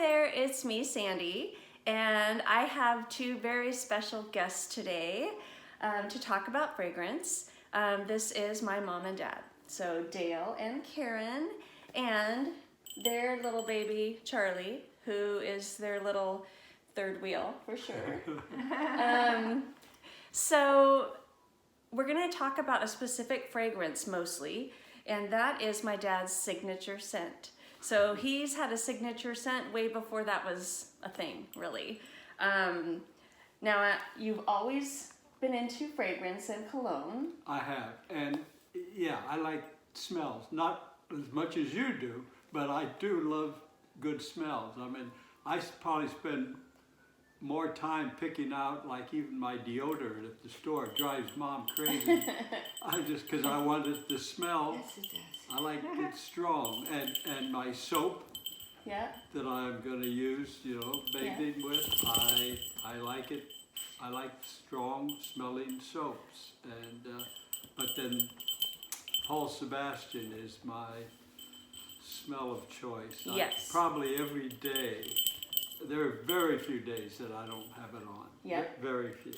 there, it's me, Sandy, and I have two very special guests today to talk about fragrance. This is my mom and dad, so Dale and Karen, and their little baby, Charlie, who is their little third wheel, for sure. So we're gonna talk about a specific fragrance mostly, and that is my dad's signature scent. So he's had a signature scent way before that was a thing, really. Now, you've always been into fragrance and cologne. I have, and yeah, I like smells. Not as much as you do, but I do love good smells. I mean, I probably spend more time picking out, like even my deodorant at the store. It drives Mom crazy. Because I want it to smell. Yes, it does. I like it strong, and my soap that I'm going to use, bathing with, I like it. I like strong smelling soaps, and but then Paul Sebastian is my smell of choice. Yes. Probably every day. There are very few days that I don't have it on. Yep. Very few.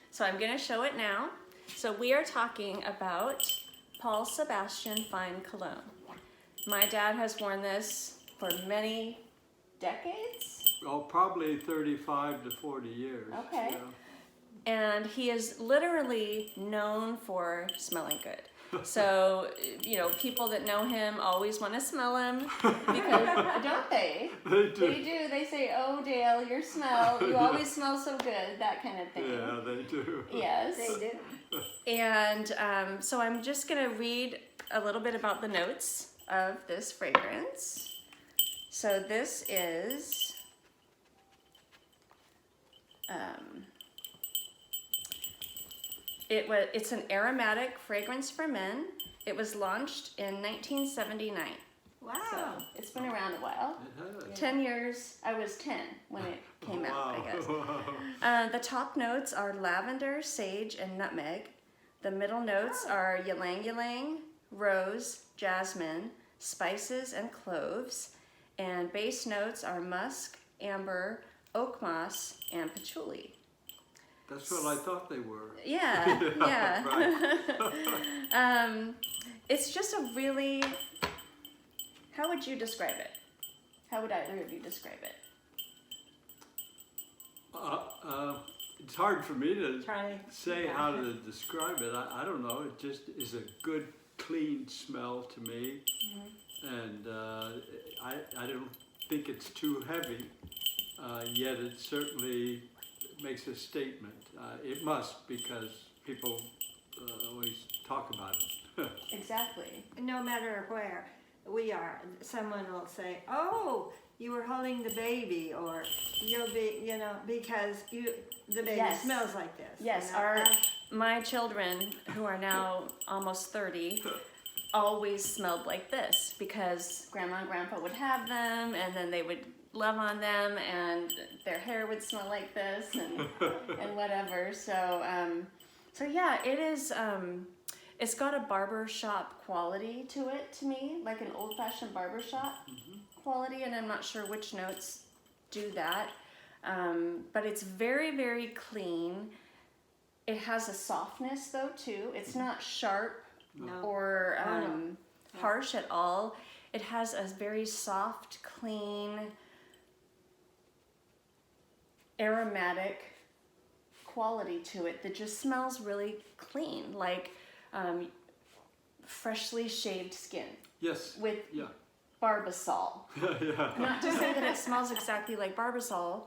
So I'm going to show it now. So we are talking about Paul Sebastian Fine Cologne. My dad has worn this for many decades. Oh, probably 35 to 40 years. Okay. Yeah. And he is literally known for smelling good. So, people that know him always want to smell him because, don't they? They do. They do. They say, "Oh, Dale, you always smell so good," that kind of thing. Yeah, they do. Yes. They do. And so I'm just going to read a little bit about the notes of this fragrance. So this is it's an aromatic fragrance for men. It was launched in 1979. Wow. So it's been around a while. It has. 10 years. I was 10 when it came out, I guess. Wow. The top notes are lavender, sage, and nutmeg. The middle notes are ylang ylang, rose, jasmine, spices, and cloves. And base notes are musk, amber, oak moss, and patchouli. That's what I thought they were. Yeah, yeah. Right. It's just a really, how would you describe it? How would either of you describe it? It's hard for me to Charlie. say how to describe it. I don't know. It just is a good, clean smell to me. And I don't think it's too heavy, yet it certainly makes a statement. It must, because people always talk about it. Exactly. No matter where we are, someone will say, "Oh, you were holding the baby," or you'll be, because the baby Yes. smells like this. Yes, my children, who are now almost 30, always smelled like this because Grandma and Grandpa would have them, and then they would love on them, and their hair would smell like this, and whatever. So yeah, it is. It's got a barbershop quality to it, to me, like an old-fashioned barbershop quality, and I'm not sure which notes do that. But it's very, very clean. It has a softness, though, too. It's not sharp or harsh at all. It has a very soft, clean, aromatic quality to it that just smells really clean, like freshly shaved skin Yes. with Barbasol. Yeah. Not to say that it smells exactly like Barbasol.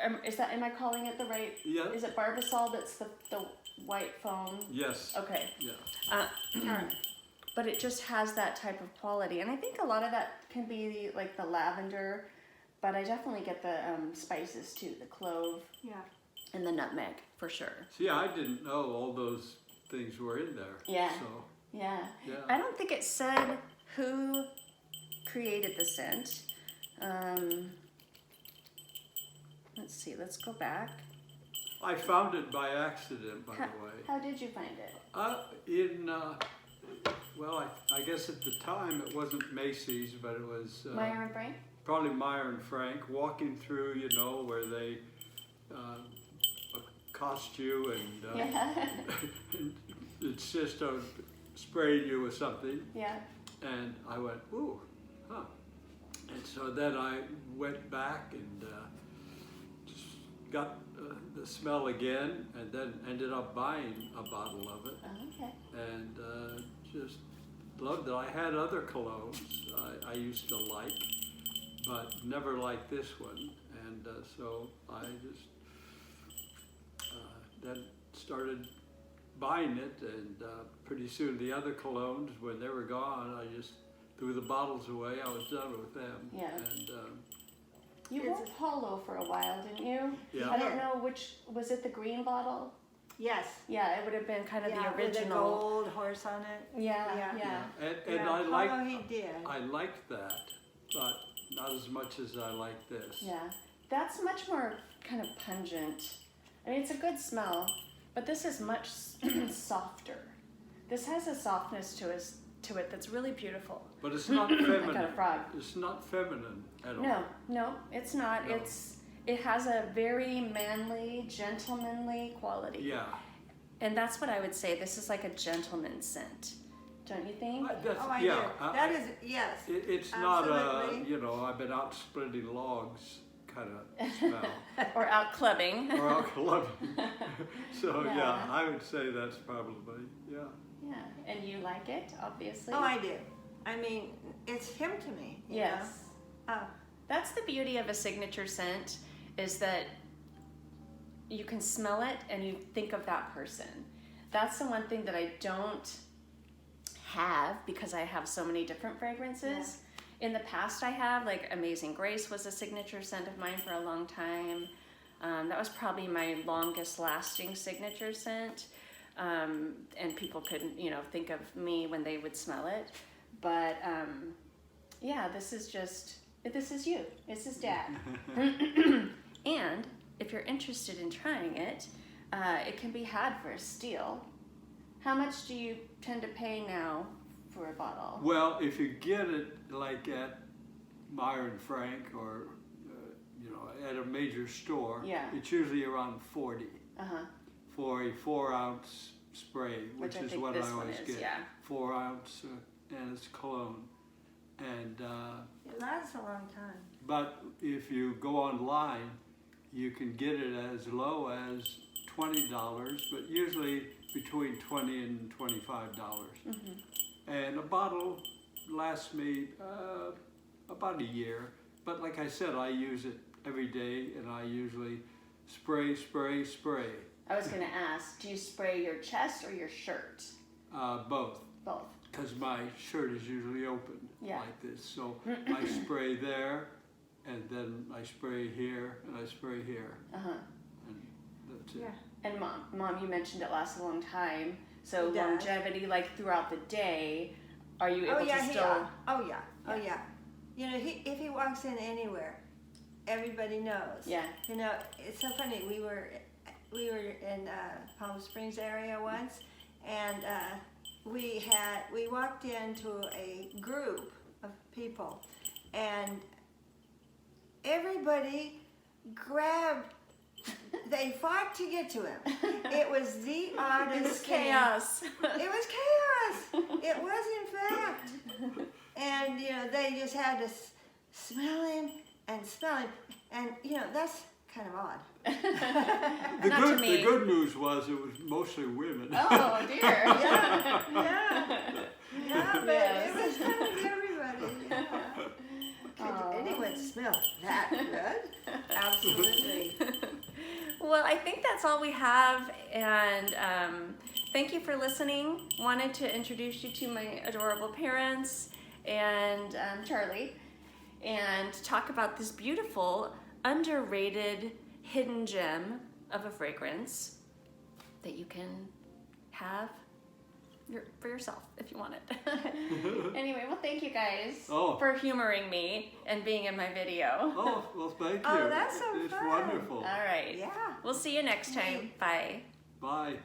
Am I calling it the right? Yeah. Is it Barbasol that's the white foam? Yes. Okay. Yeah. But it just has that type of quality, and I think a lot of that can be like the lavender, but I definitely get the spices too, the clove and the nutmeg for sure. See, I didn't know all those things were in there. Yeah. So, Yeah. yeah. I don't think it said who created the scent. Let's see, let's go back. I found it by accident, by the way. How did you find it? Well, I guess at the time it wasn't Macy's, but it was... Meyer and Frank? probably Meyer and Frank, walking through, you know, where they accost you and, and insist on spraying you with something. Yeah. And I went, ooh, huh. And so then I went back and just got the smell again, and then ended up buying a bottle of it. Okay. And just loved it. I had other colognes I used to like, but never liked this one. And so I just then started buying it, and pretty soon the other colognes, when they were gone, I just threw the bottles away. I was done with them. Yeah. And You wore Polo for a while, didn't you? Yeah. I don't know which, was it the green bottle? Yes. Yeah, it would have been kind of the With the original. gold horse on it. Yeah, Yeah. yeah. and Yeah, I Polo liked he did. I liked that, but not as much as I like this. Yeah, that's much more kind of pungent. I mean, it's a good smell, but this is much softer. This has a softness to it that's really beautiful. But it's not I feminine. got a frog. It's not feminine at all. No, it's not. No. It has a very manly, gentlemanly quality. Yeah. And that's what I would say. This is like a gentleman's scent, don't you think? That's, Oh, I yeah. do. That is, yes. It's not a, Absolutely. you know, I've been out splitting logs kind of smell. Or out clubbing. Or out clubbing. So Yeah. yeah, I would say that's probably, yeah. Yeah, and you like it, obviously. Oh, I do. I mean, it's him to me. you Yes. know? Oh, That's the beauty of a signature scent, is that you can smell it and you think of that person. That's the one thing that I don't have because I have so many different fragrances. In the past I have, like Amazing Grace was a signature scent of mine for a long time. That was probably my longest lasting signature scent. And people couldn't, you know, think of me when they would smell it. But yeah, this is you. This is Dad. And if you're interested in trying it, it can be had for a steal. How much do you tend to pay now for a bottle? Well, if you get it like at Meyer and Frank or, you know, at a major store, Yeah. it's usually around 40 Uh-huh. for a 4-ounce spray, which I is think what this I one always is, get. yeah. 4 ounce, and it's Cologne. And it lasts a long time. but if you go online, you can get it as low as $20, but usually between $20 and $25. Mm-hmm. And a bottle lasts me about a year. But like I said, I use it every day, and I usually spray. I was going to ask, do you spray your chest or your shirt? Both. Both. Because my shirt is usually open Yeah. like this. So I spray there, and then I spray here, and I spray here. Uh-huh. And that's it. Yeah. And Mom, you mentioned it lasts a long time. So It does. longevity, like throughout the day, are you able Oh, yeah, to he, still? oh, yeah. Oh, yeah. You know, if he walks in anywhere, everybody knows. Yeah. You know, it's so funny. We were in Palm Springs area once, and we walked into a group of people, and everybody grabbed. They fought to get to him. It was the oddest It was thing. chaos. It was chaos. It was, in fact. And, you know, they just had to smell him and smell him. And, you know, that's kind of odd. Not to me. The good news was it was mostly women. Oh dear. Yeah, but Yes. it was kind of everybody. Yeah. Could anyone smell that good? Absolutely. Well, I think that's all we have, and thank you for listening. Wanted to introduce you to my adorable parents and Charlie, and talk about this beautiful, underrated, hidden gem of a fragrance that you can have for yourself if you want it. Anyway, well, thank you guys for humoring me and being in my video. Oh, well, thank you. Oh, that's so It's fun. wonderful. All right. Yeah. We'll see you next time. Bye. Bye.